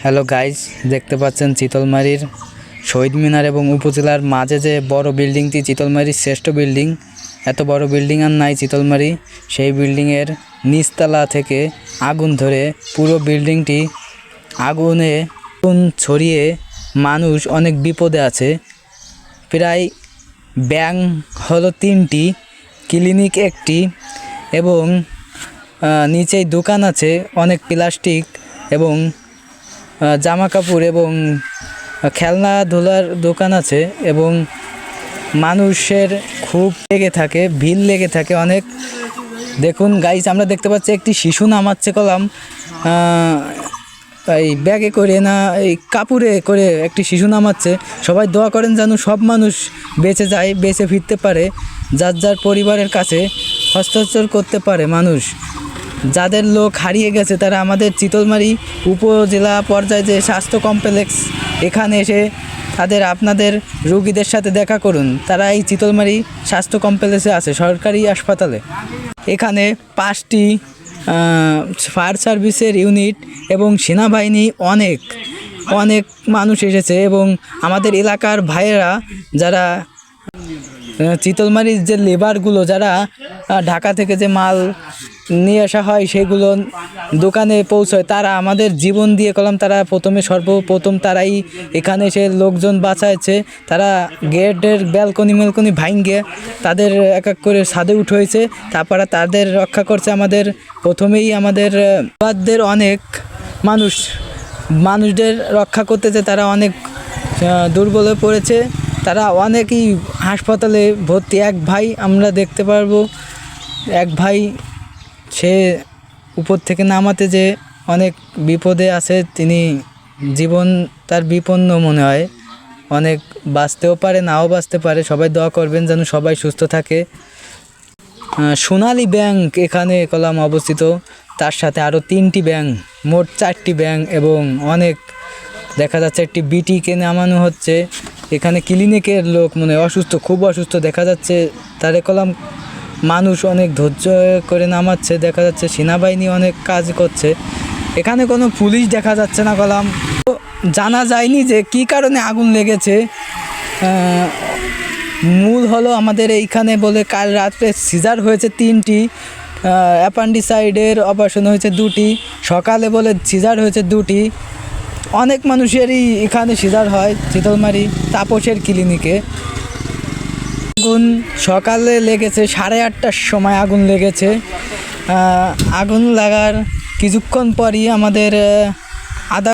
Hello guys, দেখতে পাচ্ছেন চিতলমারীর শহীদ মিনার এবং উপজেলার মাঝে যে বড় বিল্ডিংটি, চিতলমারীর শ্রেষ্ঠ বিল্ডিং। এত বড় বিল্ডিং আর নাই চিতলমারী। সেই বিল্ডিংয়ের নিচতলা থেকে আগুন ধরে পুরো বিল্ডিংটি আগুন ছড়িয়ে মানুষ অনেক বিপদে আছে। প্রায় ব্যাংক হলো 3টি, ক্লিনিক 1টি এবং নিচেই দোকান আছে, অনেক প্লাস্টিক এবং জামা কাপড় এবং খেলনাধুলার দোকান আছে এবং মানুষের খুব ভিড় লেগে থাকে অনেক। দেখুন গাইস, আমরা দেখতে পাচ্ছি একটি শিশু নামাচ্ছে কলাম এই ব্যাগে করে, না এই কাপড়ে করে একটি শিশু নামাচ্ছে। সবাই দোয়া করেন যেন সব মানুষ বেঁচে যায়, বেঁচে ফিরতে পারে, যার যার পরিবারের কাছে হস্তান্তর করতে পারে। মানুষ যাদের লোক হারিয়ে গেছে তারা আমাদের চিতলমারী উপজেলা পর্যায়ে যে স্বাস্থ্য কমপ্লেক্স, এখানে এসে আপনাদের রোগীদের সাথে দেখা করুন। তারা এই চিতলমারী স্বাস্থ্য কমপ্লেক্সে আছে, সরকারি হাসপাতালে। এখানে 5টি ফায়ার সার্ভিসের ইউনিট এবং সেনাবাহিনী অনেক মানুষ এসেছে এবং আমাদের এলাকার ভাইয়েরা যারা চিতলমারীর যে লেবারগুলো, যারা ঢাকা থেকে যে মাল নিয়ে আসা হয় সেগুলো দোকানে পৌঁছয়, তারা আমাদের জীবন দিয়ে তারা সর্বপ্রথম তারাই এখানে এসে লোকজন বাঁচাইছে। তারা গেটের ব্যালকনি ভাঙ্গে তাদের এক এক করে ছাদে উঠেছে, তারপরে তাদের রক্ষা করছে। প্রথমেই আমাদের অনেক মানুষদের রক্ষা করতেছে, তারা অনেক দুর্বল হয়ে পড়েছে, তারা অনেকেই হাসপাতালে ভর্তি। এক ভাই আমরা দেখতে পারবো, এক ভাই সে উপর থেকে নামাতে যে অনেক বিপদে আছে, তিনি জীবন তার বিপন্ন মনে হয়, অনেক বাঁচতেও পারে নাও বাঁচতে পারে। সবাই দোয়া করবেন যেন সবাই সুস্থ থাকে। সোনালী ব্যাংক এখানে অবস্থিত, তার সাথে আরও 3টি ব্যাংক, মোট 4টি ব্যাংক এবং অনেক দেখা যাচ্ছে একটি বিটিকে নামানো হচ্ছে। এখানে ক্লিনিকের লোক খুব অসুস্থ দেখা যাচ্ছে, তারে মানুষ অনেক ধৈর্য করে নামাচ্ছে। দেখা যাচ্ছে সেনাবাহিনী অনেক কাজ করছে। এখানে কোনো পুলিশ দেখা যাচ্ছে না। জানা যায়নি যে কী কারণে আগুন লেগেছে। মূল হলো আমাদের এইখানে বলে কাল রাত্রে সিজার হয়েছে 3টি, অ্যাপেন্ডিসাইডের অপারেশন হয়েছে 2টি, সকালে বলে সিজার হয়েছে 2টি। অনেক মানুষেরই এখানে সিজার হয় চিতলমারী তাপসের ক্লিনিকে। আগুন সকালে লেগেছে 8:30টার সময় আগুন লেগেছে। আগুন লাগার কিছুক্ষণ পরই আমাদের